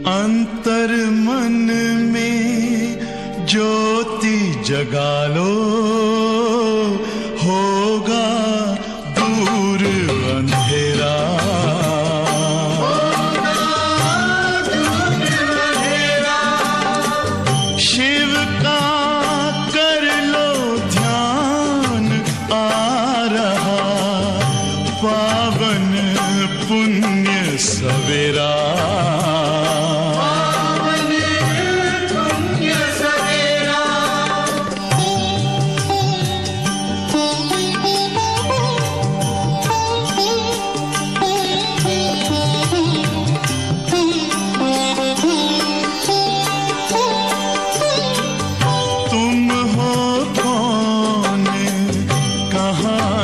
अंतर मन में ज्योति जगा लो, होगा दूर अंधेरा। शिव का कर लो ध्यान, आ रहा पावन पुण्य सवेरा।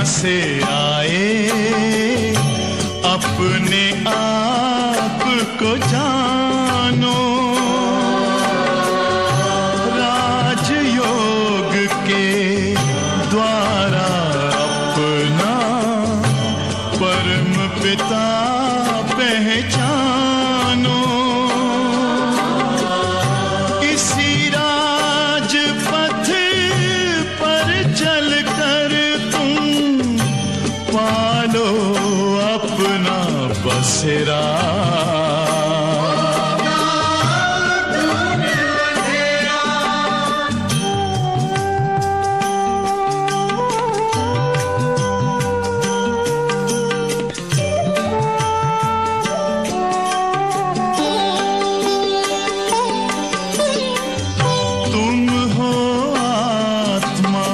से आए अपने आप को जानो, राजयोग के द्वारा अपना परम पिता पहचानो। इसी राजपथ पर चलकर पालो अपना बसेरा। तुम हो आत्मा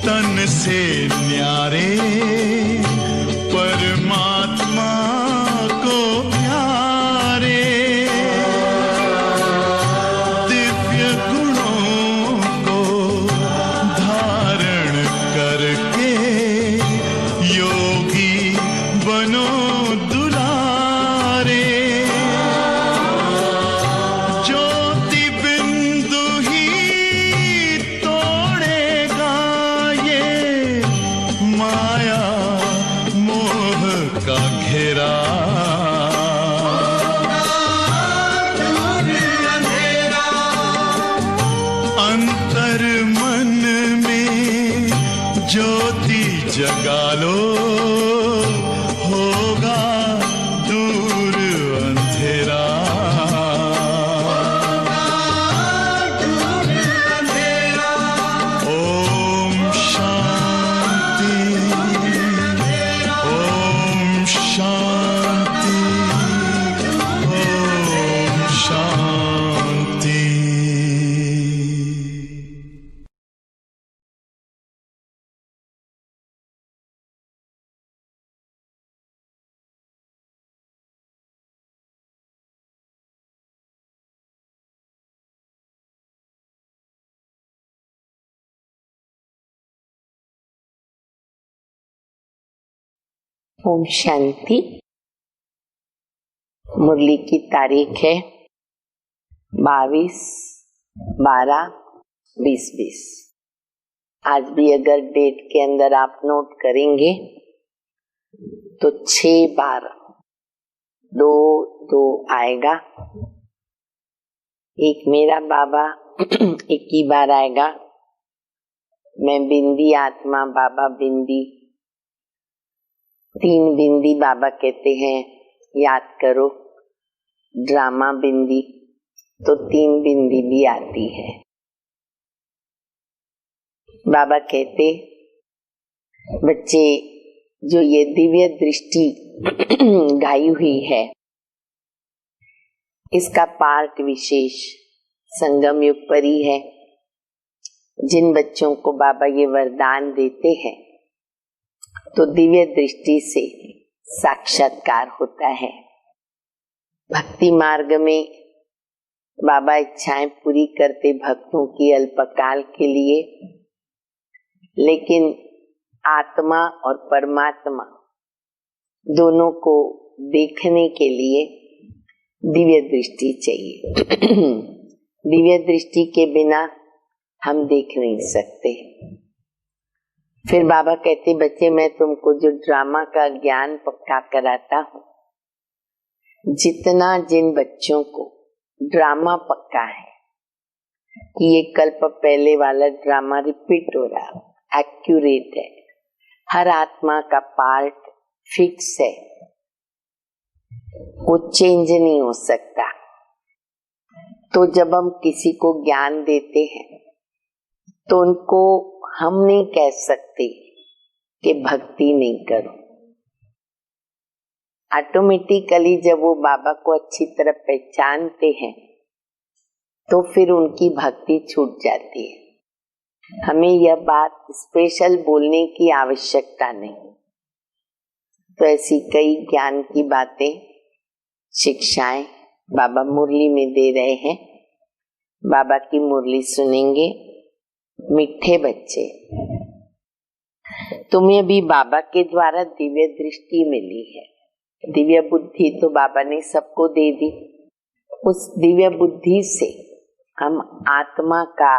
तन से न्यारे, परमात्मा को प्यारे। दिव्य गुणों को धारण करके योगी बनो दुलारे। ज्योति बिंदु ही तोड़ेगा ये माया का घेरा। अंतर मन में ज्योति जगा लो, होगा दूर अंधेरा। ओम शांति, ओम शांति, ओम शांति। ओम शांति। मुरली की तारीख है 22/12/2020। आज भी अगर डेट के अंदर आप नोट करेंगे तो 6 बार 2-2 आएगा। एक मेरा बाबा 21 बार आएगा। मैं बिंदी आत्मा, बाबा बिंदी। 3 बिंदी बाबा कहते हैं, याद करो। ड्रामा बिंदी तो 3 बिंदी भी आती है। बाबा कहते, बच्चे जो ये दिव्य दृष्टि गाई हुई है, इसका पार्ट विशेष संगम युग पर ही है। जिन बच्चों को बाबा ये वरदान देते हैं तो दिव्य दृष्टि से साक्षात्कार होता है। भक्ति मार्ग में बाबा इच्छाएं पूरी करते भक्तों की अल्पकाल के लिए, लेकिन आत्मा और परमात्मा दोनों को देखने के लिए दिव्य दृष्टि चाहिए। दिव्य दृष्टि के बिना हम देख नहीं सकते। फिर बाबा कहते, बच्चे मैं तुमको जो ड्रामा का ज्ञान पक्का कराता हूँ, जितना जिन बच्चों को ड्रामा पक्का है कि ये कल्प पहले वाला ड्रामा रिपीट हो रहा, एक्यूरेट है, हर आत्मा का पार्ट फिक्स है, वो चेंज नहीं हो सकता। तो जब हम किसी को ज्ञान देते हैं तो उनको हम नहीं कह सकते कि भक्ति नहीं करो। ऑटोमेटिकली जब वो बाबा को अच्छी तरह पहचानते हैं तो फिर उनकी भक्ति छूट जाती है। हमें यह बात स्पेशल बोलने की आवश्यकता नहीं। तो ऐसी कई ज्ञान की बातें, शिक्षाएं बाबा मुरली में दे रहे हैं। बाबा की मुरली सुनेंगे। मीठे बच्चे, तुम्हें भी बाबा के द्वारा दिव्य दृष्टि मिली है। दिव्य बुद्धि तो बाबा ने सबको दे दी। उस दिव्य बुद्धि से हम आत्मा का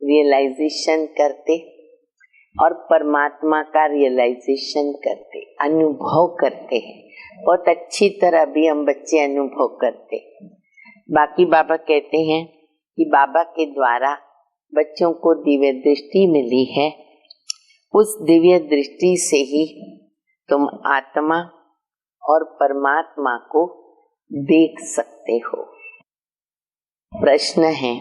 रियलाइजेशन करते और परमात्मा का रियलाइजेशन करते, अनुभव करते हैं। बहुत अच्छी तरह भी हम बच्चे अनुभव करते। बाकी बाबा कहते हैं कि बाबा के द्वारा बच्चों को दिव्य दृष्टि मिली है। उस दिव्य दृष्टि से ही तुम आत्मा और परमात्मा को देख सकते हो। प्रश्न है,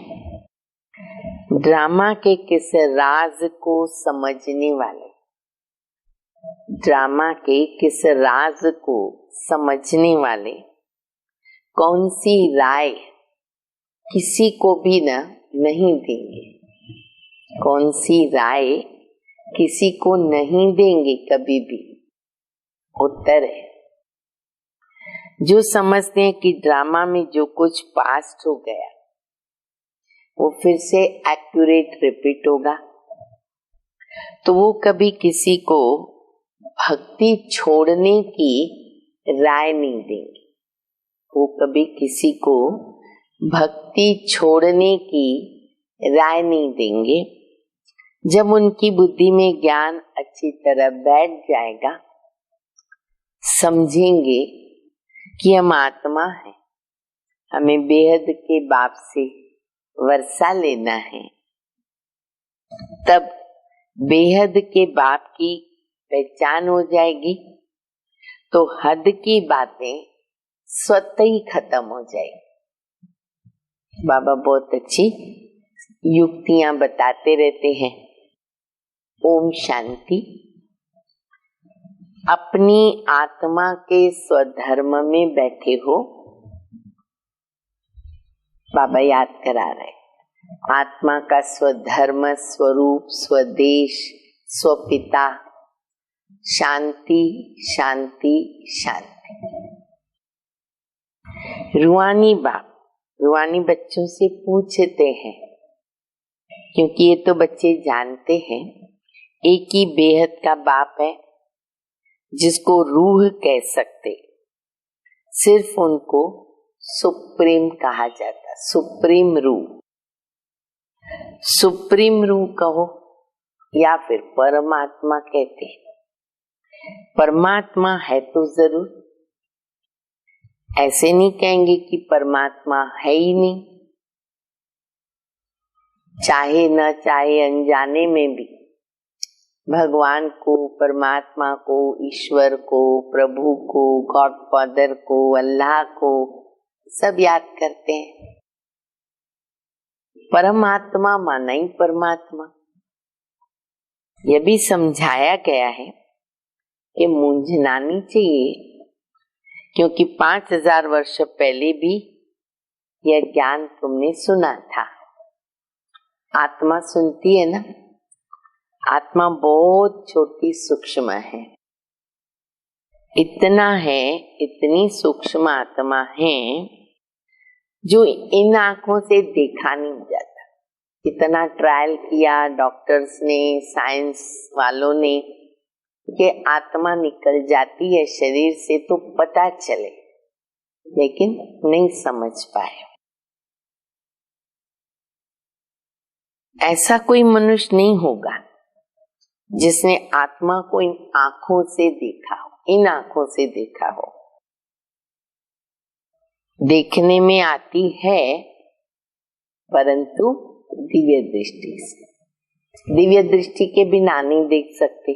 ड्रामा के किस राज को समझने वाले, ड्रामा के किस राज को समझने वाले कौन सी राय किसी को भी नहीं देंगे? कौन सी राय किसी को नहीं देंगे कभी भी? उत्तर है, जो समझते हैं कि ड्रामा में जो कुछ पास्ट हो गया वो फिर से एक्यूरेट रिपीट होगा, तो वो कभी किसी को भक्ति छोड़ने की राय नहीं देंगे। वो कभी किसी को भक्ति छोड़ने की राय नहीं देंगे। जब उनकी बुद्धि में ज्ञान अच्छी तरह बैठ जाएगा, समझेंगे कि हम आत्मा है, हमें बेहद के बाप से वर्षा लेना है, तब बेहद के बाप की पहचान हो जाएगी तो हद की बातें स्वतः ही खत्म हो जाएगी। बाबा बहुत अच्छी युक्तियां बताते रहते हैं। ओम शांति। अपनी आत्मा के स्वधर्म में बैठे हो, बाबा याद करा रहे, आत्मा का स्वधर्म, स्वरूप, स्वदेश, स्वपिता, शांति शांति शांति। रूहानी बाप रूहानी बच्चों से पूछते हैं, क्योंकि ये तो बच्चे जानते हैं एक ही बेहद का बाप है जिसको रूह कह सकते, सिर्फ उनको सुप्रीम कहा जाता। सुप्रीम रूह, सुप्रीम रूह कहो या फिर परमात्मा कहते। परमात्मा है तो जरूर, ऐसे नहीं कहेंगे कि परमात्मा है ही नहीं। चाहे न चाहे अनजाने में भी भगवान को, परमात्मा को, ईश्वर को, प्रभु को, गॉड फादर को, अल्लाह को सब याद करते हैं। परमात्मा माना ही परमात्मा। यह भी समझाया गया है कि मूंझना नहीं चाहिए, क्योंकि 5000 वर्ष पहले भी यह ज्ञान तुमने सुना था। आत्मा सुनती है ना, आत्मा बहुत छोटी सूक्ष्म है। इतना है, इतनी सूक्ष्म आत्मा है जो इन आंखों से देखा नहीं जाता। कितना ट्रायल किया डॉक्टर्स ने, साइंस वालों ने, कि आत्मा निकल जाती है शरीर से तो पता चले, लेकिन नहीं समझ पाए। ऐसा कोई मनुष्य नहीं होगा जिसने आत्मा को इन आंखों से देखा हो, इन आंखों से देखा हो। देखने में आती है, परंतु दिव्य दृष्टि से। दिव्य दृष्टि के बिना नहीं देख सकते।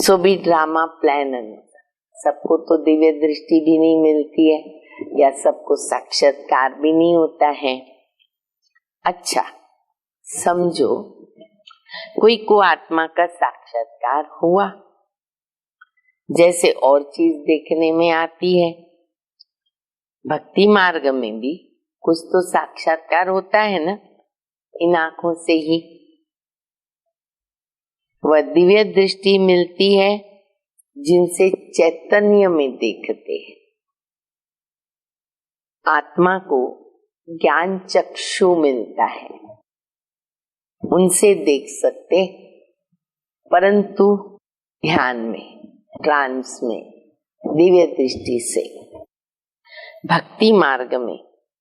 सो भी ड्रामा प्लान अनुसार सबको तो दिव्य दृष्टि भी नहीं मिलती है, या सबको साक्षात्कार भी नहीं होता है। अच्छा समझो, कोई को आत्मा का साक्षात्कार हुआ, जैसे और चीज देखने में आती है, भक्ति मार्ग में भी कुछ तो साक्षात्कार होता है ना, इन आंखों से ही वह दिव्य दृष्टि मिलती है जिनसे चैतन्य में देखते हैं। आत्मा को ज्ञान चक्षु मिलता है, उनसे देख सकते, परंतु ध्यान में, ट्रांस में, दिव्य दृष्टि से। भक्ति मार्ग में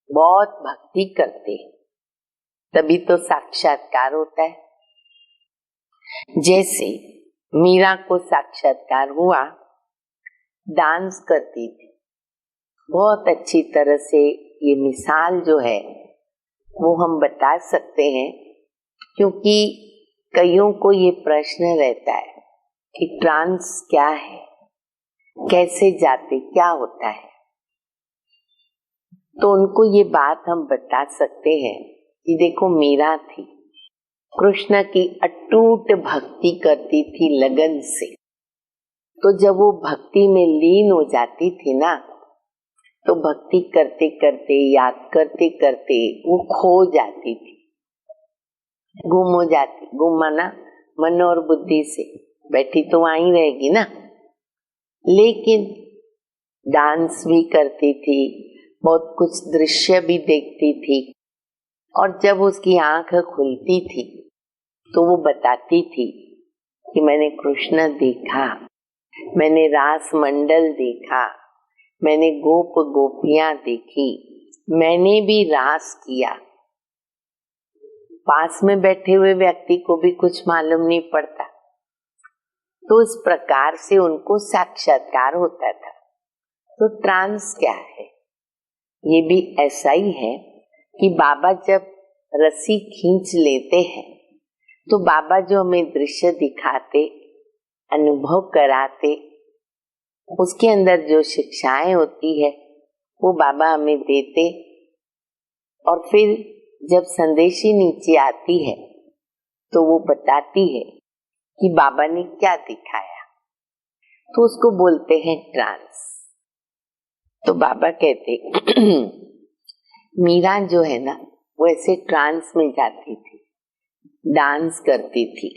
बहुत भक्ति करते तभी तो साक्षात्कार होता है। जैसे मीरा को साक्षात्कार हुआ, डांस करती थी, बहुत अच्छी तरह से। ये मिसाल जो है वो हम बता सकते हैं, क्योंकि कईयों को ये प्रश्न रहता है कि ट्रांस क्या है, कैसे जाते, क्या होता है। तो उनको ये बात हम बता सकते हैं कि देखो, मीरा थी, कृष्ण की अटूट भक्ति करती थी लगन से। तो जब वो भक्ति में लीन हो जाती थी ना, तो भक्ति करते करते, याद करते करते वो खो जाती थी, गुम हो जाती। गुम माना मन और बुद्धि से, बैठी तो वहीं रहेगी ना, लेकिन डांस भी करती थी, बहुत कुछ दृश्य भी देखती थी। और जब उसकी आंख खुलती थी तो वो बताती थी कि मैंने कृष्ण देखा, मैंने रास मंडल देखा, मैंने गोप गोपियां देखी, मैंने भी रास किया। पास में बैठे हुए व्यक्ति को भी कुछ मालूम नहीं पड़ता। तो इस प्रकार से उनको साक्षात्कार होता था। तो ट्रांस क्या है? ये भी ऐसा ही है कि बाबा जब रस्सी खींच लेते हैं तो बाबा जो हमें दृश्य दिखाते, अनुभव कराते, उसके अंदर जो शिक्षाएं होती है वो बाबा हमें देते। और फिर जब संदेशी नीचे आती है तो वो बताती है कि बाबा ने क्या दिखाया, तो उसको बोलते हैं ट्रांस। तो बाबा कहते मीरा जो है ना, वो ऐसे ट्रांस में जाती थी, डांस करती थी।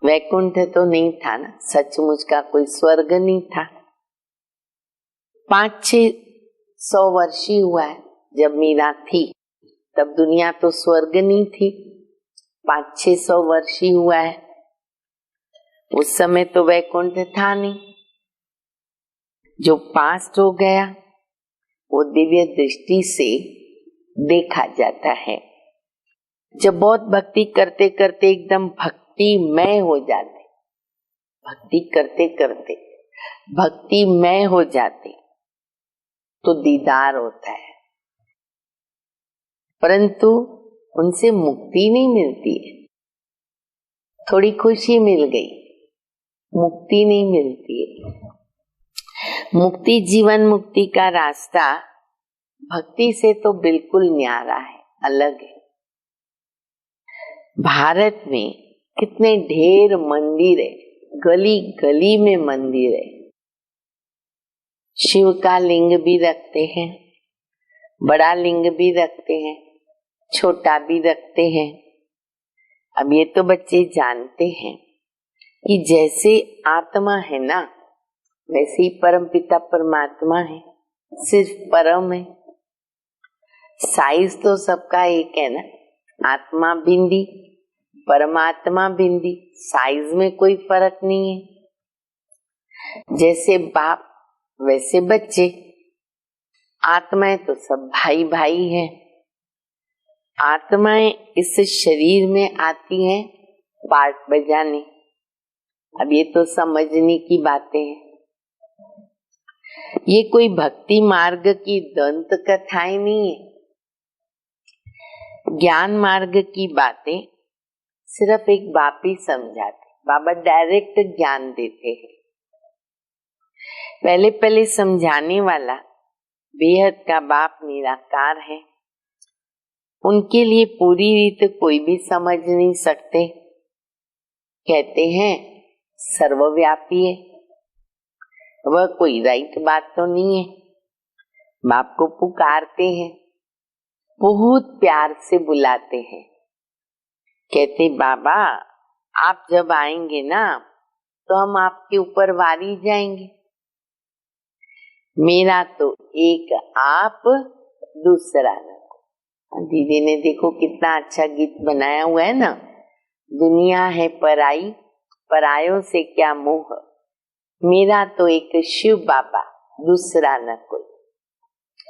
वैकुंठ तो नहीं था ना, सचमुच का कोई स्वर्ग नहीं था। 500-600 वर्ष ही हुआ है जब मीरा थी, तब दुनिया तो स्वर्ग नहीं थी। 500-600 वर्ष ही हुआ है, उस समय तो वैकुंठ था नहीं। जो पास्ट हो गया वो दिव्य दृष्टि से देखा जाता है। जब बहुत भक्ति करते करते एकदम भक्तिमय हो जाते, भक्ति करते करते भक्तिमय हो जाते, तो दीदार होता है, परंतु उनसे मुक्ति नहीं मिलती है। थोड़ी खुशी मिल गई, मुक्ति नहीं मिलती है। मुक्ति, जीवन मुक्ति का रास्ता भक्ति से तो बिल्कुल न्यारा है, अलग है। भारत में कितने ढेर मंदिर है, गली गली में मंदिर है। शिव का लिंग भी रखते हैं, बड़ा लिंग भी रखते हैं, छोटा भी रखते हैं। अब ये तो बच्चे जानते हैं कि जैसे आत्मा है ना, वैसे ही परमपिता परमात्मा है, सिर्फ परम है। साइज तो सबका एक है ना, आत्मा भिंडी, परमात्मा भिंडी, साइज में कोई फर्क नहीं है। जैसे बाप वैसे बच्चे, आत्माएं तो सब भाई भाई हैं। आत्माएं इस शरीर में आती हैं पार्ट बजाने। अब ये तो समझने की बातें हैं। ये कोई भक्ति मार्ग की दंत कथाएं नहीं है। ज्ञान मार्ग की बातें सिर्फ एक बाप ही समझाते। बाबा डायरेक्ट ज्ञान देते हैं। पहले पहले समझाने वाला बेहद का बाप निराकार है। उनके लिए पूरी रीत कोई भी समझ नहीं सकते। कहते हैं सर्वव्यापी है। वह कोई राइट बात तो नहीं है। बाप को पुकारते हैं, बहुत प्यार से बुलाते हैं। कहते बाबा आप जब आएंगे ना तो हम आपके ऊपर वारी जाएंगे। मेरा तो एक आप दूसरा न। दीदी ने देखो कितना अच्छा गीत बनाया हुआ है ना। दुनिया है पराई, परायों से क्या मोह, मेरा तो एक शिव बाबा दूसरा न कोई।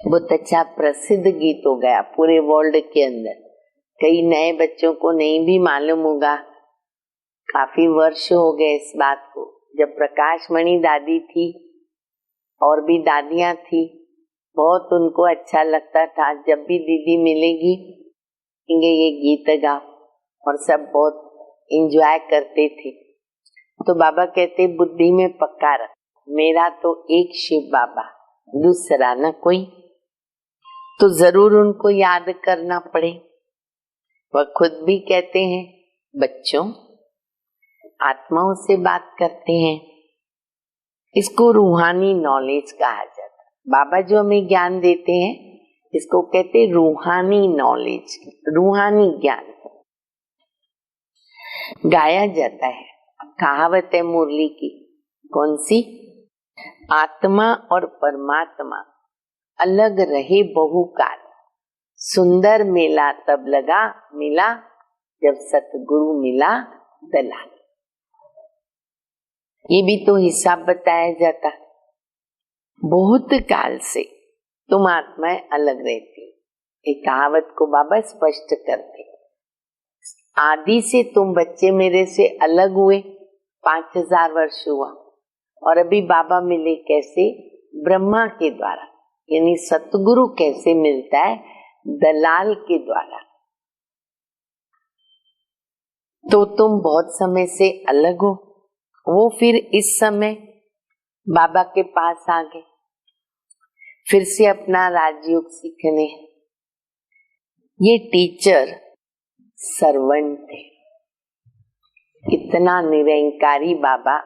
बहुत अच्छा प्रसिद्ध गीत हो गया पूरे वर्ल्ड के अंदर। कई नए बच्चों को नहीं भी मालूम होगा। काफी वर्ष हो गए इस बात को। जब प्रकाश मणि दादी थी और भी दादियां थी, बहुत उनको अच्छा लगता था। जब भी दीदी मिलेगी ये गीत गाओ, और सब बहुत एंजॉय करते थे। तो बाबा कहते बुद्धि में पक्का रख, मेरा तो एक शिव बाबा दूसरा न कोई। तो जरूर उनको याद करना पड़े। वह खुद भी कहते हैं बच्चों आत्माओं से बात करते हैं। इसको रूहानी नॉलेज कहा जाता है। बाबा जो हमें ज्ञान देते हैं इसको कहते रूहानी नॉलेज, रूहानी ज्ञान। गाया जाता है, कहावत है मुरली की, कौन सी? आत्मा और परमात्मा अलग रहे बहुकाल, सुंदर मेला तब लगा मिला जब सतगुरु मिला दलाल। ये भी तो हिसाब बताया जाता। बहुत काल से तुम आत्माएं अलग रहती। एक कहावत को बाबा स्पष्ट करते। आदि से तुम बच्चे मेरे से अलग हुए, 5000 वर्ष हुआ, और अभी बाबा मिले कैसे? ब्रह्मा के द्वारा। यानी सतगुरु कैसे मिलता है? दलाल के द्वारा। तो तुम बहुत समय से अलग हो। वो फिर इस समय बाबा के पास आ गए, फिर से अपना राजयोग सीखने। ये टीचर सर्वेंट है। इतना निरंकारी बाबा,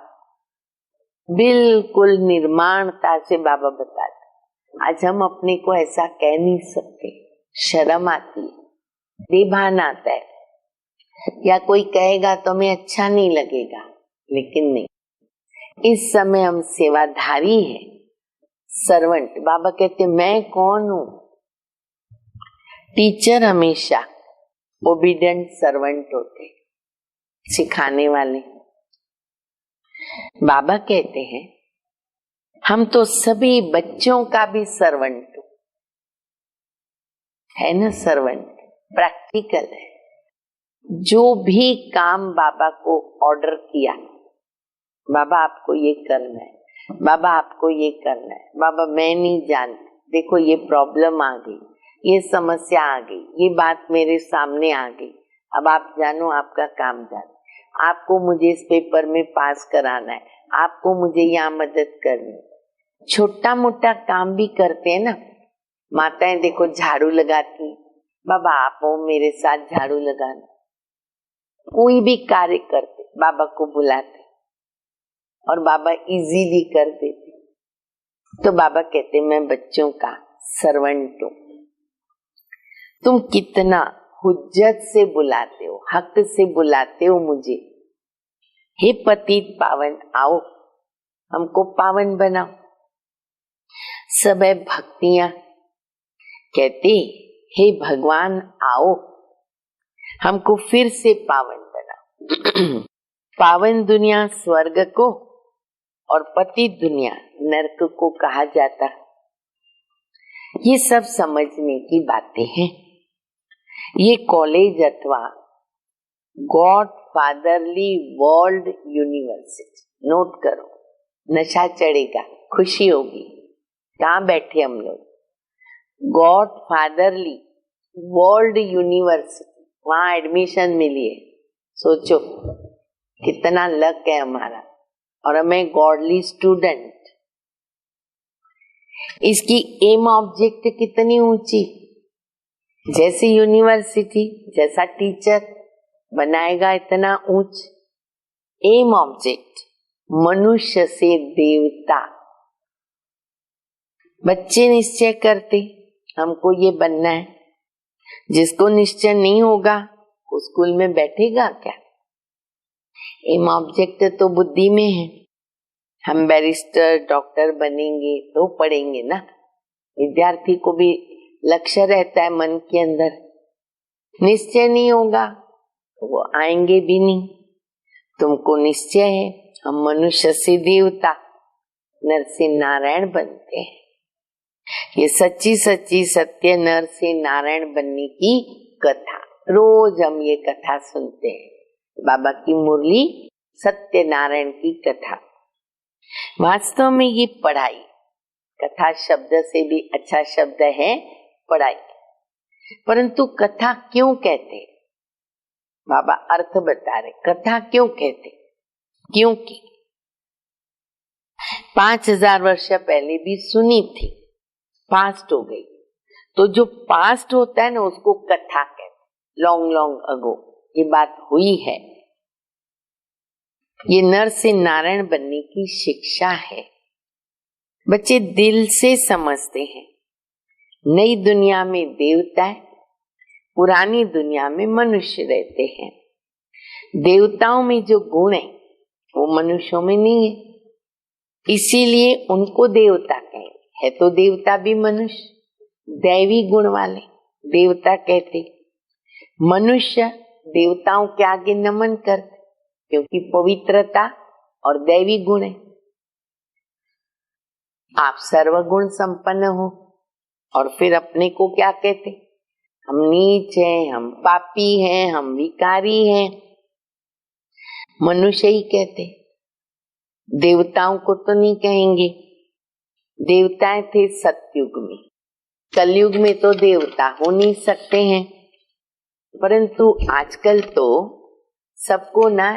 बिल्कुल निर्माणता से बाबा बताते। आज हम अपने को ऐसा कह नहीं सकते, शर्म आती है, बेभान आता है, या कोई कहेगा तो हमें अच्छा नहीं लगेगा। लेकिन नहीं, इस समय हम सेवाधारी हैं, सर्वेंट। बाबा कहते मैं कौन हूं? टीचर हमेशा ओबीडिएंट सर्वेंट होते, सिखाने वाले। बाबा कहते हैं हम तो सभी बच्चों का भी सर्वेंट है ना। सर्वेंट प्रैक्टिकल है। जो भी काम बाबा को ऑर्डर किया, बाबा आपको ये करना है, बाबा आपको ये करना है, बाबा मैं नहीं जानती, देखो ये प्रॉब्लम आ गई, ये समस्या आ गई, ये बात मेरे सामने आ गई, अब आप जानो, आपका काम जानो, आपको मुझे इस पेपर में पास कराना है, आपको मुझे यहाँ मदद करनी है। छोटा मोटा काम भी करते हैं ना। माताएं देखो झाड़ू लगाती, बाबा आप हो मेरे साथ झाड़ू लगाना। कोई भी कार्य करते बाबा को बुलाते और बाबा इजीली कर देते। तो बाबा कहते मैं बच्चों का सर्वेंट हूं। तुम कितना हुज्जत से बुलाते हो, हक से बुलाते हो मुझे। हे पतित पावन आओ, हमको पावन बनाओ। सब है भक्तियां। कहते हे भगवान आओ, हमको फिर से पावन बनाओ। पावन दुनिया स्वर्ग को और पतित दुनिया नरक को कहा जाता। ये सब समझने की बातें हैं। ये कॉलेज अथवा God fatherly world university, note करो, नशा चढ़ेगा, खुशी होगी। कहाँ बैठे हम लोग? गॉड फादरली वर्ल्ड यूनिवर्सिटी, वहां एडमिशन मिली है। सोचो कितना लक है हमारा, और हमें गॉडली स्टूडेंट। इसकी एम ऑब्जेक्ट कितनी ऊंची, जैसी यूनिवर्सिटी जैसा टीचर बनाएगा इतना ऊंच। एम ऑब्जेक्ट मनुष्य से देवता। बच्चे निश्चय करते हमको ये बनना है, जिसको निश्चय नहीं होगा वो स्कूल में बैठेगा क्या? एम ऑब्जेक्ट तो बुद्धि में है। हम बैरिस्टर डॉक्टर बनेंगे तो पढ़ेंगे ना। विद्यार्थी को भी लक्ष्य रहता है मन के अंदर, निश्चय नहीं होगा तो वो आएंगे भी नहीं। तुमको निश्चय है हम मनुष्य से देवता नर से नारायण बनते हैं। ये सच्ची सच्ची सत्य नर से नारायण बनने की कथा, रोज हम ये कथा सुनते हैं। बाबा की मुरली सत्य नारायण की कथा। वास्तव में ये पढ़ाई, कथा शब्द से भी अच्छा शब्द है पढ़ाई। परंतु कथा क्यों कहते? बाबा अर्थ बता रहे, कथा क्यों कहते? क्योंकि 5000 वर्ष पहले भी सुनी थी, पास्ट हो गई। तो जो पास्ट होता है ना उसको कथा कहते। लॉन्ग लॉन्ग अगो ये बात हुई है। ये नर से नारायण बनने की शिक्षा है। बच्चे दिल से समझते हैं। नई दुनिया में देवता है, पुरानी दुनिया में मनुष्य रहते हैं। देवताओं में जो गुण है वो मनुष्यों में नहीं है, इसीलिए उनको देवता कहेंगे। है तो देवता भी मनुष्य, दैवी गुण वाले देवता कहते। मनुष्य देवताओं के आगे नमन करते क्योंकि पवित्रता और दैवी गुण है। आप सर्वगुण संपन्न हो और फिर अपने को क्या कहते? हम नीच हैं, हम पापी हैं, हम विकारी हैं, मनुष्य ही कहते। देवताओं को तो नहीं कहेंगे। देवताएं थे सतयुग में, कलयुग में तो देवता हो नहीं सकते हैं। परंतु आजकल तो सबको ना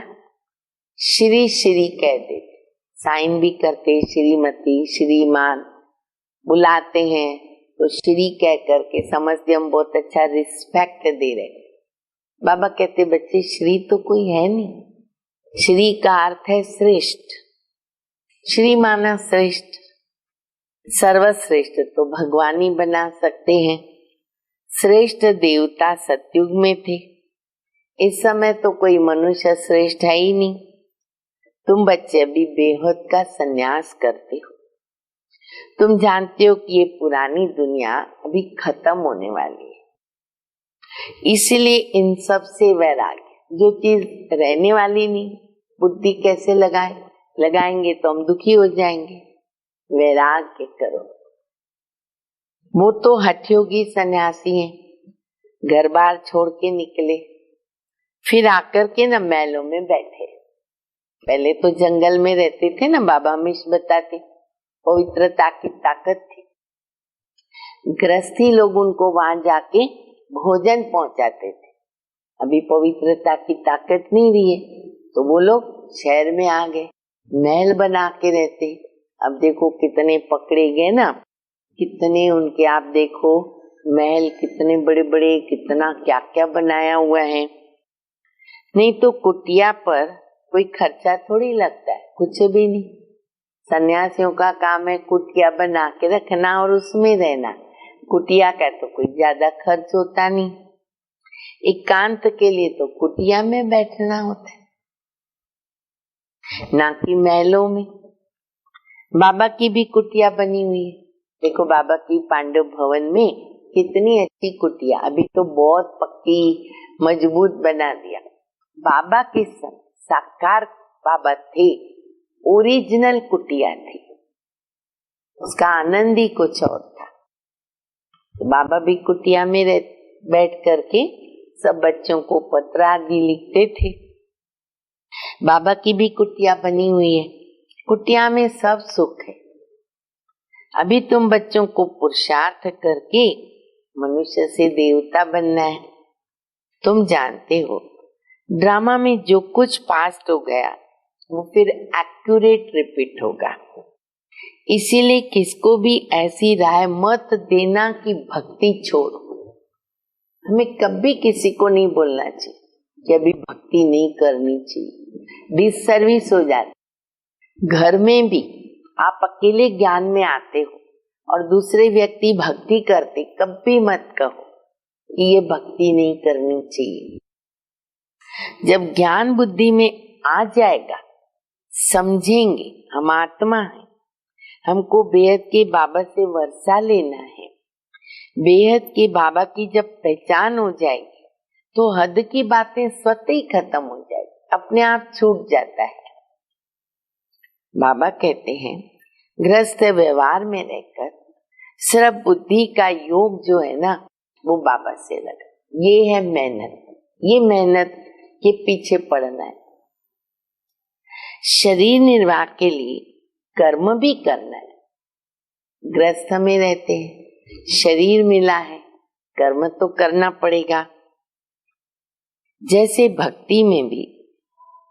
श्री श्री कह देते, साइन भी करते, श्रीमती श्रीमान बुलाते हैं तो श्री कह करके समझते हम बहुत अच्छा रिस्पेक्ट दे रहे। बाबा कहते बच्चे श्री तो कोई है नहीं, श्री का अर्थ है श्रेष्ठ। श्री माना श्रेष्ठ, सर्वश्रेष्ठ तो भगवान ही बना सकते हैं। श्रेष्ठ देवता सतयुग में थे, इस समय तो कोई मनुष्य श्रेष्ठ है ही नहीं। तुम बच्चे अभी बेहद का संन्यास करते हो। तुम जानते हो कि ये पुरानी दुनिया अभी खत्म होने वाली है, इसलिए इन सब से वैराग्य। जो चीज रहने वाली नहीं, बुद्धि कैसे लगाएंगे तो हम दुखी हो जाएंगे। वैराग्य करो। वो तो हठयोगी सन्यासी हैं, घर बार छोड़ के निकले, फिर आकर के न महलों में बैठे। पहले तो जंगल में रहते थे ना, बाबा हमेशा बताते पवित्रता की ताकत थी। गृहस्थी लोग उनको वहां जाके भोजन पहुंचाते थे। अभी पवित्रता की ताकत नहीं रही है तो वो लोग शहर में आ गए, महल बना के रहते। अब देखो कितने पकड़े गए ना, कितने उनके, आप देखो महल कितने बड़े बड़े, कितना क्या क्या बनाया हुआ है। नहीं तो कुटिया पर कोई खर्चा थोड़ी लगता है, कुछ भी नहीं। सन्यासियों का काम है कुटिया बना के रखना और उसमें रहना। कुटिया का तो कोई ज्यादा खर्च होता नहीं, एकांत के लिए तो कुटिया में बैठना होता है, ना कि महलों में। बाबा की भी कुटिया बनी हुई है। देखो बाबा की पांडव भवन में कितनी अच्छी कुटिया, अभी तो बहुत पक्की मजबूत बना दिया। बाबा के साकार बाबा थे, ओरिजिनल कुटिया थी, उसका आनंद ही कुछ और था। बाबा भी कुटिया में बैठ करके सब बच्चों को पत्र आदि लिखते थे। बाबा की भी कुटिया बनी हुई है। कुटिया में सब सुख है, अभी तुम बच्चों को पुरुषार्थ करके मनुष्य से देवता बनना है। तुम जानते हो ड्रामा में जो कुछ पास्ट हो गया वो फिर एक्यूरेट रिपीट होगा। इसीलिए किसको भी ऐसी राय मत देना कि भक्ति छोड़ो। हमें कभी किसी को नहीं बोलना चाहिए कि अभी भक्ति नहीं करनी चाहिए, डिससर्विस हो जाती। घर में भी आप अकेले ज्ञान में आते हो और दूसरे व्यक्ति भक्ति करते, कभी मत कहो कि ये भक्ति नहीं करनी चाहिए। जब ज्ञान बुद्धि में आ जाएगा, समझेंगे हम आत्मा है, हमको बेहद के बाबा से वर्षा लेना है। बेहद के बाबा की जब पहचान हो जाएगी तो हद की बातें स्वतः ही खत्म हो जाएगी, अपने आप छूट जाता है। बाबा कहते हैं गृहस्थ व्यवहार में रहकर सिर्फ बुद्धि का योग जो है ना वो बाबा से लगा। ये है मेहनत, ये मेहनत के पीछे पड़ना है। शरीर निर्वाह के लिए कर्म भी करना है। गृहस्थ में रहते हैं, शरीर मिला है, कर्म तो करना पड़ेगा। जैसे भक्ति में भी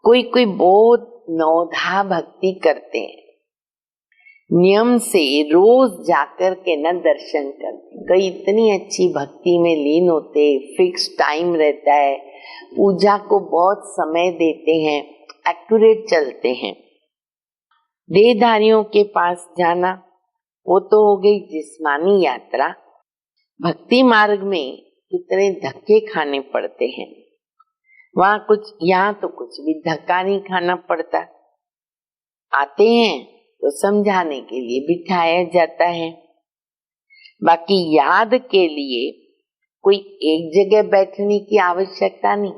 कोई कोई बहुत नौधा भक्ति करते हैं, नियम से रोज जाकर के न दर्शन करते। कई इतनी अच्छी भक्ति में लीन होते, फिक्स टाइम रहता है, पूजा को बहुत समय देते हैं, एक्यूरेट चलते हैं। देहधारियों के पास जाना वो तो हो गई जिस्मानी यात्रा। भक्ति मार्ग में कितने धक्के खाने पड़ते हैं, वहां कुछ, यहाँ तो कुछ भी धक्का नहीं खाना पड़ता। आते हैं तो समझाने के लिए बिठाया जाता है। बाकी याद के लिए कोई एक जगह बैठने की आवश्यकता नहीं।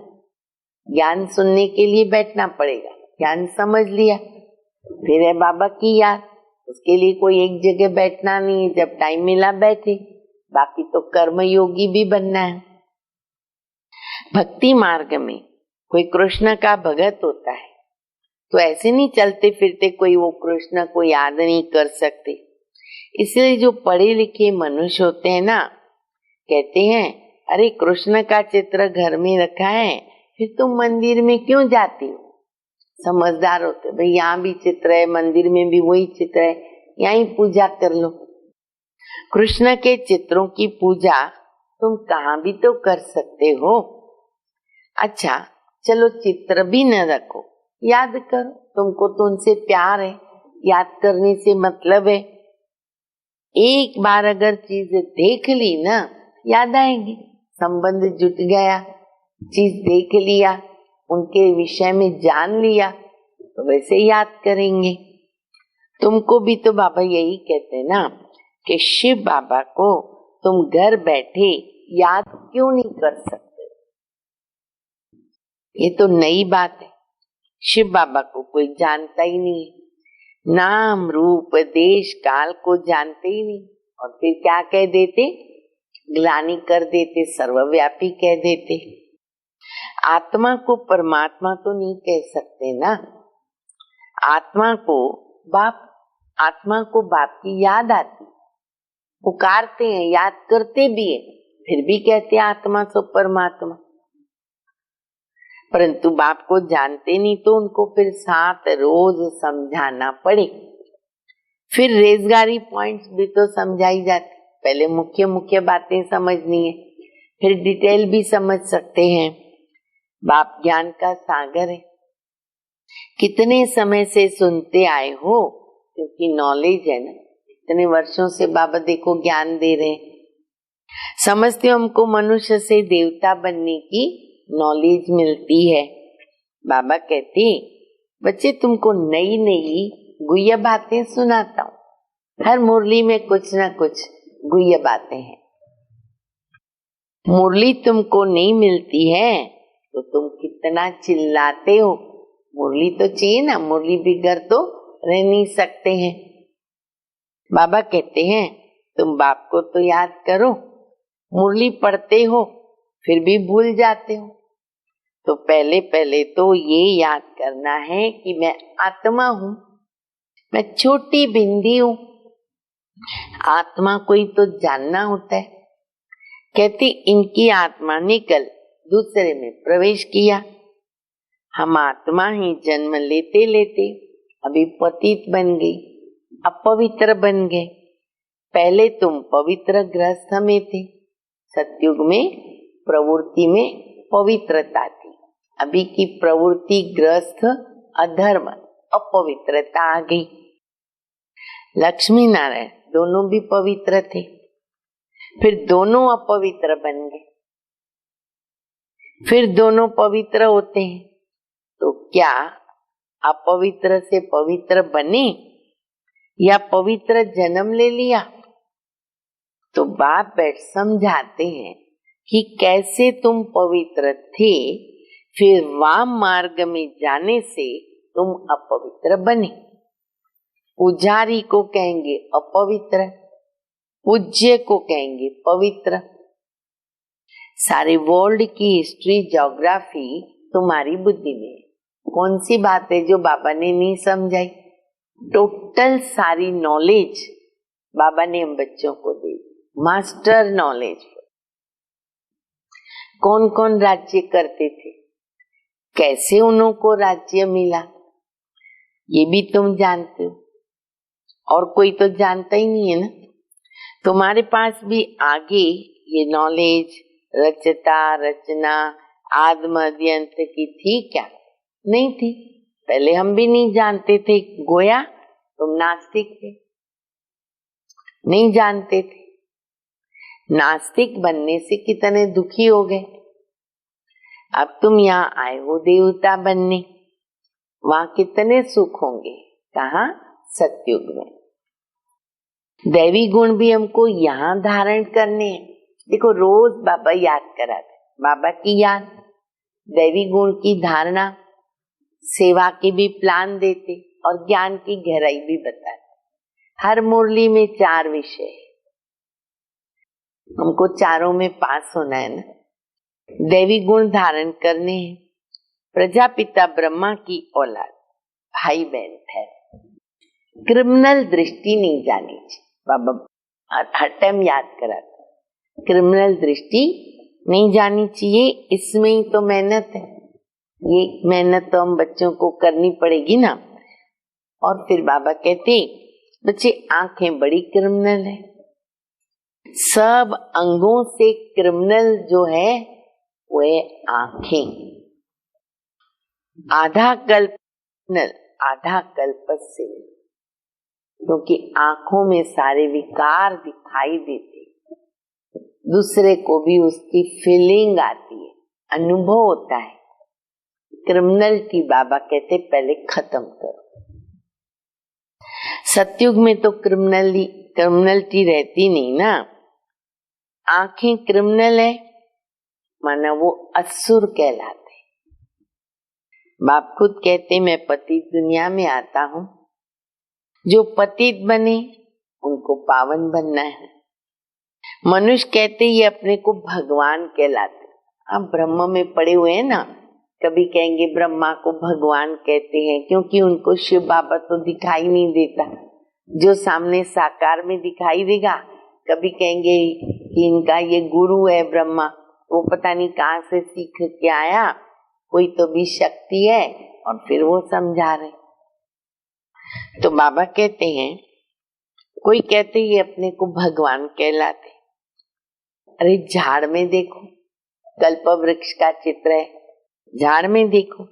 ज्ञान सुनने के लिए बैठना पड़ेगा, ज्ञान समझ लिया फिर है बाबा की याद, उसके लिए कोई एक जगह बैठना नहीं है, जब टाइम मिला बैठे। बाकी तो कर्म योगी भी बनना है। भक्ति मार्ग में कोई कृष्ण का भगत होता है तो ऐसे नहीं चलते फिरते कोई वो कृष्ण को याद नहीं कर सकते। इसलिए जो पढ़े लिखे मनुष्य होते हैं ना, कहते हैं अरे कृष्ण का चित्र घर में रखा है, फिर तुम मंदिर में क्यों जाती हो। समझदार होते, भाई यहाँ भी चित्र है, मंदिर में भी वही चित्र है, यहीं पूजा कर लो। कृष्ण के चित्रों की पूजा तुम कहाँ भी तो कर सकते हो। अच्छा चलो चित्र भी न रखो, याद करो, तुमको तो उनसे प्यार है, याद करने से मतलब है। एक बार अगर चीज देख ली ना, याद आएगी, संबंध जुट गया, चीज देख लिया, उनके विषय में जान लिया तो वैसे याद करेंगे। तुमको भी तो बाबा यही कहते हैं ना कि शिव बाबा को तुम घर बैठे याद क्यों नहीं कर सकते। ये तो नई बात है, शिव बाबा को कोई जानता ही नहीं है, नाम रूप देश काल को जानते ही नहीं। और फिर क्या कह देते, ग्लानि कर देते, सर्वव्यापी कह देते। आत्मा को परमात्मा तो नहीं कह सकते ना। आत्मा को बाप की याद आती, पुकारते हैं, याद करते भी है, फिर भी कहते आत्मा सो परमात्मा। परंतु बाप को जानते नहीं तो उनको फिर साथ रोज समझाना पड़े। फिर रेजगारी पॉइंट्स भी तो समझाई जाती। पहले मुख्य मुख्य बातें समझनी है, फिर डिटेल भी समझ सकते हैं। बाप ज्ञान का सागर है। कितने समय से सुनते आए हो, क्योंकि नॉलेज है ना, इतने वर्षों से बाबा देखो ज्ञान दे रहे हैं। समझते हो हमको मनुष्य से देवता बनने की नॉलेज मिलती है। बाबा कहते बच्चे तुमको नई नई गुह्य बातें सुनाता हूँ, हर मुरली में कुछ ना कुछ गुह्य बातें हैं। मुरली तुमको नहीं मिलती है तो तुम कितना चिल्लाते हो। मुरली तो चाहिए ना, मुरली बिगर तो रह नहीं सकते हैं। बाबा कहते हैं तुम बाप को तो याद करो, मुरली पढ़ते हो फिर भी भूल जाते हो। तो पहले पहले तो ये याद करना है कि मैं आत्मा हूँ, मैं छोटी बिंदी हूँ, आत्मा कोई तो जानना होता है। कहती इनकी आत्मा ने कल दूसरे में प्रवेश किया। हम आत्मा ही जन्म लेते लेते अभी पतित बन गई, अपवित्र बन गए। पहले तुम पवित्र गृहस्थ में थे, सतयुग में प्रवृत्ति में पवित्रता थी। अभी की प्रवृत्ति गृहस्थ अधर्म अपवित्रता आ गई। लक्ष्मी नारायण दोनों भी पवित्र थे, फिर दोनों अपवित्र बन गए। फिर दोनों पवित्र होते हैं तो क्या अपवित्र से पवित्र बने या पवित्र जन्म ले लिया? तो बाप बैठ समझाते हैं कि कैसे तुम पवित्र थे, फिर वाम मार्ग में जाने से तुम अपवित्र बने। पुजारी को कहेंगे अपवित्र, पूज्य को कहेंगे पवित्र। सारे वर्ल्ड की हिस्ट्री, ज्योग्राफी तुम्हारी बुद्धि में है। कौन सी बात है जो बाबा ने नहीं समझाई? टोटल सारी नॉलेज बाबा ने हम बच्चों को दी, मास्टर नॉलेज। कौन कौन राज्य करते थे, कैसे उन्हों को राज्य मिला, ये भी तुम जानते हो, और कोई तो जानता ही नहीं है ना। तुम्हारे पास भी आगे ये नॉलेज रचता रचना आदि मध्य अंत की थी क्या? नहीं थी। पहले हम भी नहीं जानते थे। गोया तुम नास्तिक थे, नहीं जानते थे। नास्तिक बनने से कितने दुखी हो गए। अब तुम यहाँ आए हो देवता बनने, वहां कितने सुख होंगे। कहाँ? सतयुग में। दैवी गुण भी हमको यहाँ धारण करने हैं। देखो रोज बाबा याद कराते, बाबा की याद, दैवी गुण की धारणा, सेवा के भी प्लान देते और ज्ञान की गहराई भी बताते। हर मुरली में 4 विषय है, हमको चारों में पास होना है ना। दैवी गुण धारण करने हैं। प्रजापिता ब्रह्मा की औलाद, भाई बहन है। क्रिमिनल दृष्टि नहीं जानी चाहिए। बाबा हर टाइम याद कराते, क्रिमिनल दृष्टि नहीं जानी चाहिए। इसमें ही तो मेहनत है। ये मेहनत तो हम बच्चों को करनी पड़ेगी ना। और फिर बाबा कहते बच्चे आंखें बड़ी क्रिमिनल है। सब अंगों से क्रिमिनल जो है वो है आंखें। आधा कल्प आधा कल्प से, क्योंकि आंखों में सारे विकार दिखाई देते, दूसरे को भी उसकी फीलिंग आती है, अनुभव होता है। क्रिमिनलिटी बाबा कहते पहले खत्म करो। सतयुग में तो क्रिमिनलिटी रहती नहीं ना। आंखें क्रिमिनल है, माना वो असुर कहलाते। बाप खुद कहते मैं पतित दुनिया में आता हूँ, जो पतित बने उनको पावन बनना है। मनुष्य कहते ये अपने को भगवान कहलाते। आप ब्रह्म में पड़े हुए हैं ना, कभी कहेंगे ब्रह्मा को भगवान कहते हैं क्योंकि उनको शिव बाबा तो दिखाई नहीं देता, जो सामने साकार में दिखाई देगा। कभी कहेंगे कि इनका ये गुरु है ब्रह्मा, वो पता नहीं कहाँ से सीख के आया, कोई तो भी शक्ति है, और फिर वो समझा रहे। तो बाबा कहते हैं, कोई कहते ये अपने को भगवान कहलाते। अरे झाड़ में देखो, कल्प वृक्ष का चित्र है, झाड़ में देखो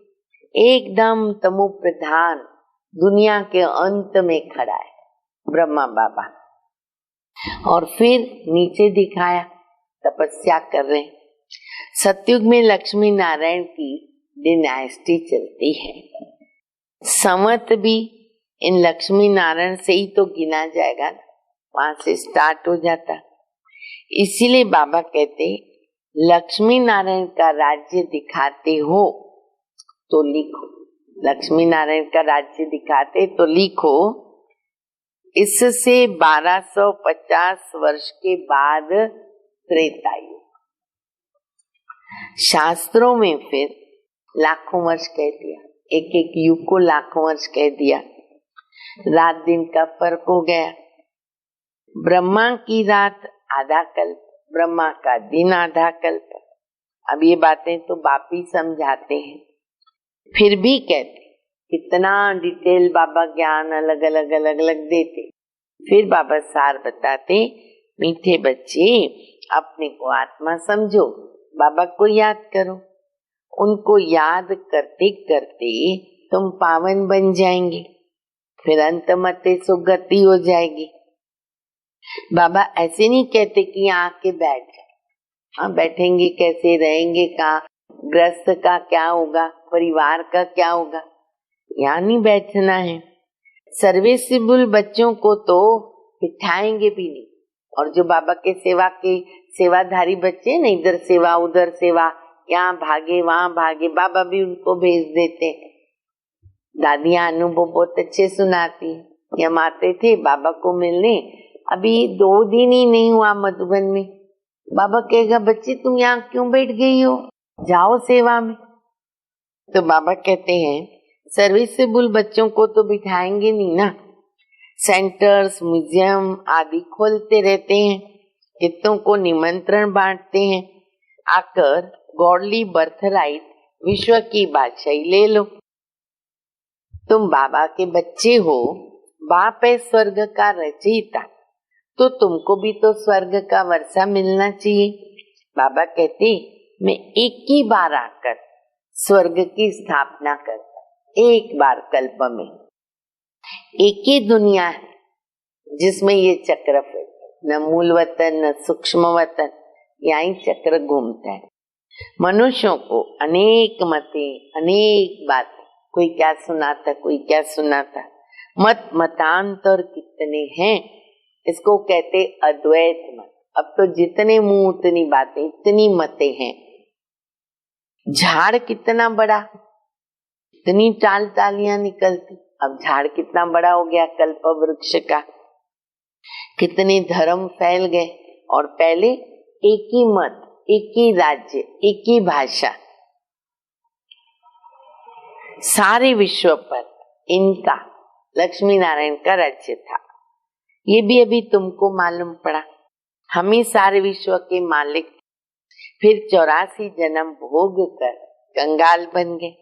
एकदम तमो प्रधान दुनिया के अंत में खड़ा है ब्रह्मा बाबा, और फिर नीचे दिखाया तपस्या कर रहे हैं। सतयुग में लक्ष्मी नारायण की डिनाइस्टी चलती है। संवत भी इन लक्ष्मी नारायण से ही तो गिना जाएगा, वहां से स्टार्ट हो जाता। इसीलिए बाबा कहते लक्ष्मी नारायण का राज्य दिखाते हो तो लिखो। लक्ष्मी नारायण का राज्य दिखाते तो लिखो। इससे 1250 वर्ष के बाद त्रेता युग। शास्त्रों में फिर लाखों वर्ष कह दिया, एक एक युग को लाखों वर्ष कह दिया। रात दिन का फर्क हो गया। ब्रह्मा की रात आधा कल्प, ब्रह्मा का दिन आधा कल्प। अब ये बातें तो बाप ही समझाते हैं, फिर भी कहते कितना डिटेल बाबा ज्ञान अलग अलग देते, फिर बाबा सार बताते, मीठे बच्चे अपने को आत्मा समझो, बाबा को याद करो। उनको याद करते करते तुम पावन बन जाएंगे, फिर अंत मते सुगति हो जाएगी। बाबा ऐसे नहीं कहते कि यहाँ आके बैठ जाए। हाँ, बैठेंगे कैसे, रहेंगे कहाँ, ग्रस्त का क्या होगा, परिवार का क्या होगा, यहाँ नहीं बैठना है। सर्विसेबल बच्चों को तो बिठाएंगे भी नहीं, और जो बाबा के सेवाधारी बच्चे ना, इधर सेवा उधर सेवा, यहाँ भागे वहां भागे, बाबा भी उनको भेज देते हैं। दादियां अनुभव बहुत अच्छे सुनाती है। हम आते थे बाबा को मिलने, अभी 2 दिन ही नहीं हुआ मधुबन में, बाबा कहेगा बच्चे तुम यहाँ क्यों बैठ गई हो, जाओ सेवा में। तो बाबा कहते हैं सर्विसेबल बच्चों को तो बिठाएंगे नहीं ना, सेंटर्स म्यूजियम आदि खोलते रहते हैं, कितनों को निमंत्रण बांटते हैं, आकर गॉडली बर्थराइट विश्व की बादशाही ले लो। तुम बाबा के बच्चे हो, बाप है स्वर्ग का रचयिता, तो तुमको भी तो स्वर्ग का वर्षा मिलना चाहिए। बाबा कहते मैं एक ही बार आकर स्वर्ग की स्थापना करता, एक बार कल्प में। एक ही दुनिया है जिसमें ये चक्र फिरता, न मूल वतन न सूक्ष्म वतन, यहीं चक्र घूमता है। मनुष्यों को अनेक मतें, अनेक बातें, कोई क्या सुनाता कोई क्या सुनाता, मतांतर कितने हैं, इसको कहते अद्वैत मत। अब तो जितने मुंह उतनी बातें, इतनी मतें हैं। झाड़ कितना बड़ा, इतनी टालियां निकलती, अब झाड़ कितना बड़ा हो गया कल्प वृक्ष का, कितने धर्म फैल गए। और पहले एक ही मत, एक ही राज्य, एक ही भाषा, सारे विश्व पर इनका लक्ष्मी नारायण का राज्य था। ये भी अभी तुमको मालूम पड़ा, हम ही सारे विश्व के मालिक। फिर 84 जन्म भोग कर कंगाल बन गए।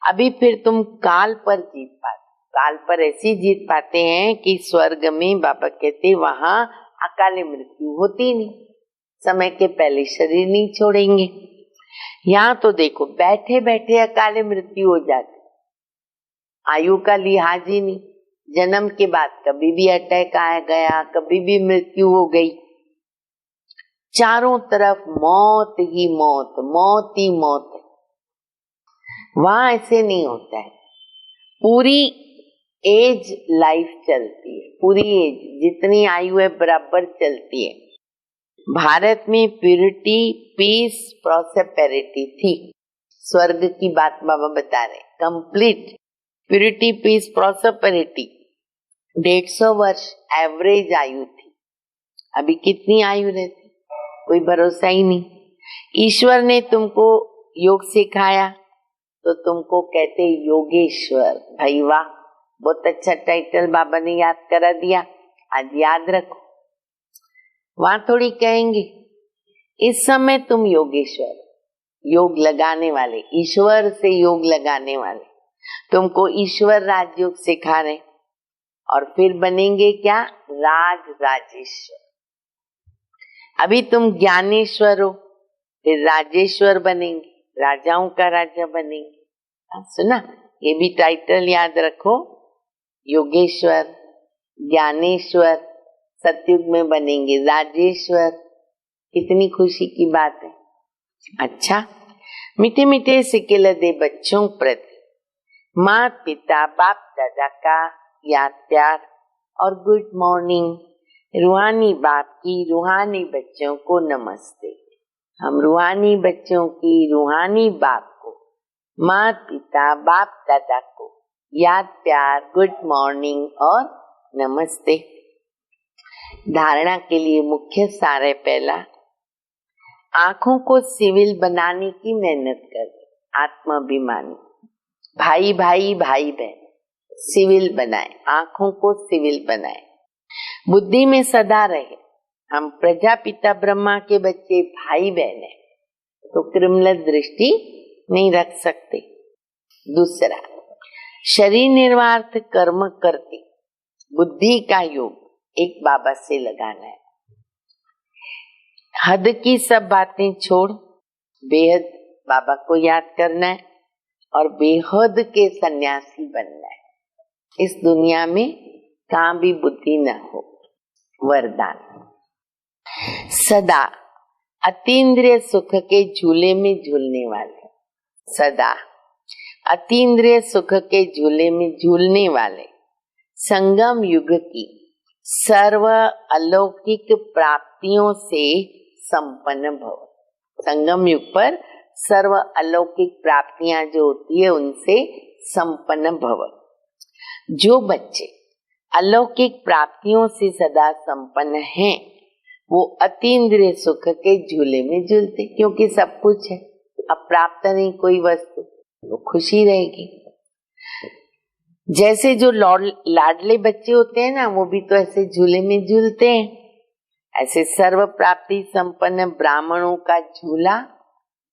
अभी फिर तुम काल पर जीत पाते, काल पर ऐसी जीत पाते हैं कि स्वर्ग में बाबा कहते वहां अकाले मृत्यु होती नहीं, समय के पहले शरीर नहीं छोड़ेंगे। यहाँ तो देखो बैठे बैठे अकाले मृत्यु हो जाती, आयु का लिहाज ही नहीं, जन्म के बाद कभी भी अटैक आ गया, कभी भी मृत्यु हो गई, चारों तरफ मौत ही मौत, मौत ही मौत है। वहां ऐसे नहीं होता है, पूरी एज लाइफ चलती है, पूरी एज जितनी आयु है बराबर चलती है। भारत में प्यूरिटी पीस प्रॉस्पेरिटी थी, स्वर्ग की बात बाबा बता रहे, कंप्लीट प्यूरिटी पीस प्रॉस्पेरिटी। 150 वर्ष एवरेज आयु थी। अभी कितनी आयु रहती, कोई भरोसा ही नहीं। ईश्वर ने तुमको योग सिखाया तो तुमको कहते योगेश्वर। भाई वाह, बहुत अच्छा टाइटल बाबा ने याद करा दिया, आज याद रखो। वहां थोड़ी कहेंगे इस समय तुम योगेश्वर, योग लगाने वाले, ईश्वर से योग लगाने वाले, तुमको ईश्वर राजयोग सिखा रहे, और फिर बनेंगे क्या, राजेश्वर। अभी तुम ज्ञानेश्वर हो, फिर राजेश्वर बनेंगे, राजाओं का राजा बनेंगे। सुना, ये भी टाइटल याद रखो, योगेश्वर, ज्ञानेश्वर, सतयुग में बनेंगे राजेश्वर। कितनी खुशी की बात है। अच्छा, मीठे मीठे सिक्के दे बच्चों प्रति माता पिता बाप दादा का याद प्यार और गुड मॉर्निंग। रूहानी बाप की रूहानी बच्चों को नमस्ते। हम रूहानी बच्चों की रूहानी बाप को, माता पिता बाप दादा को याद प्यार, गुड मॉर्निंग और नमस्ते। धारणा के लिए मुख्य सार है, पहला, आंखों को सिविल बनाने की मेहनत कर, आत्माभिमानी, भाई भाई भाई बहन सिविल बनाए, आंखों को सिविल बनाए। बुद्धि में सदा रहे। हम प्रजापिता ब्रह्मा के बच्चे भाई बहन हैं, तो क्रिमिनल दृष्टि नहीं रख सकते। दूसरा, शरीर निर्वार्थ कर्म करते बुद्धि का योग एक बाबा से लगाना है। हद की सब बातें छोड़ बेहद बाबा को याद करना है और बेहद के सन्यासी बनना है। इस दुनिया में कहाँ भी बुद्धि न हो। वरदान, सदा अतीन्द्रिय सुख के झूले में झूलने वाले, सदा अतीन्द्रिय सुख के झूले में झूलने वाले, संगम युग की सर्व अलौकिक प्राप्तियों से संपन्न भव। संगम युग पर सर्व अलौकिक प्राप्तियां जो होती है उनसे संपन्न भव। जो बच्चे अलौकिक प्राप्तियों से सदा संपन्न हैं, वो अतीन्द्रिय सुख के झूले में झूलते, क्योंकि सब कुछ है, अब प्राप्त नहीं कोई वस्तु, वो खुशी रहेगी। जैसे जो लाडले बच्चे होते हैं ना, वो भी तो ऐसे झूले में झूलते हैं। ऐसे सर्व प्राप्ति संपन्न ब्राह्मणों का झूला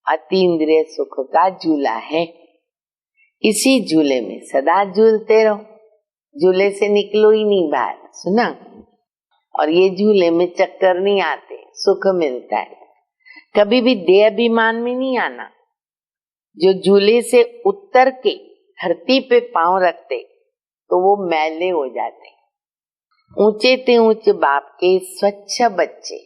अतीन्द्रिय सुख का झूला है। इसी झूले में सदा झूलते रहो, झूले से निकलो ही नहीं बाहर, सुना। और ये झूले में चक्कर नहीं आते, सुख मिलता है। कभी भी देह अभिमान में नहीं आना। जो झूले से उतर के धरती पे पांव रखते तो वो मैले हो जाते। ऊंचे ते ऊंचे बाप के स्वच्छ बच्चे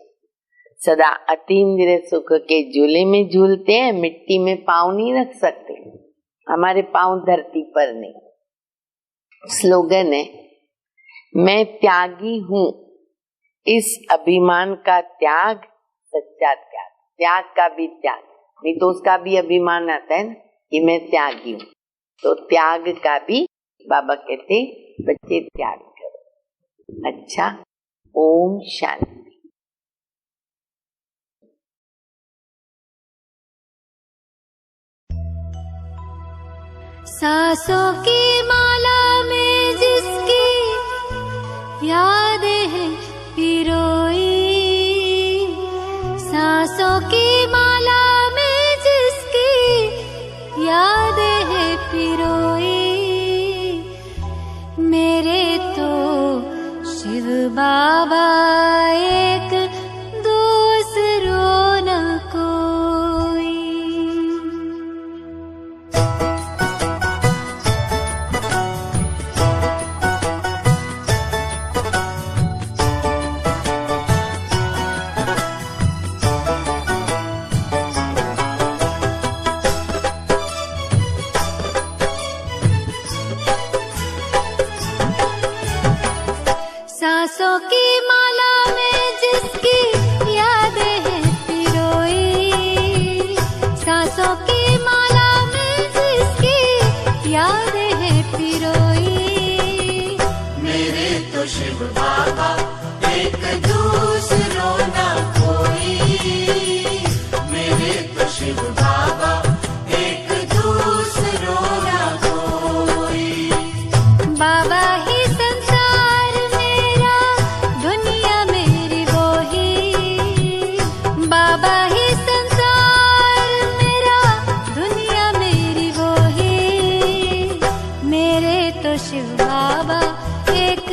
सदा अतीन्द्रिय सुख के झूले में झूलते हैं। मिट्टी में पांव नहीं रख सकते, हमारे पांव धरती पर नहीं। स्लोगन है, मैं त्यागी हूँ, इस अभिमान का त्याग सच्चा त्याग। त्याग का भी त्याग, नहीं तो उसका भी अभिमान आता है ना कि मैं त्यागी हूँ। तो त्याग का भी बाबा कहते बच्चे त्याग करो। अच्छा, ओम शांति। सांसों की माला में जिसकी यादें हैं पिरोई, सांसों की माला में जिसकी यादें हैं पिरोई, मेरे तो शिव बाबा एक, दूसरों न कोई। सांसों की माला में जिसकी यादें हैं पिरोई, सांसों की माला में जिसकी यादें हैं पिरोई, मेरे तो शिव बाबा एक, दूसरों ना कोई, मेरे तो शिव बाबा एक, दूसरों ना कोई। बाबा ही संसार मेरा, दुनिया मेरी वो ही, बाबा ही संसार मेरा, दुनिया मेरी वो ही, मेरे तो शिव बाबा एक,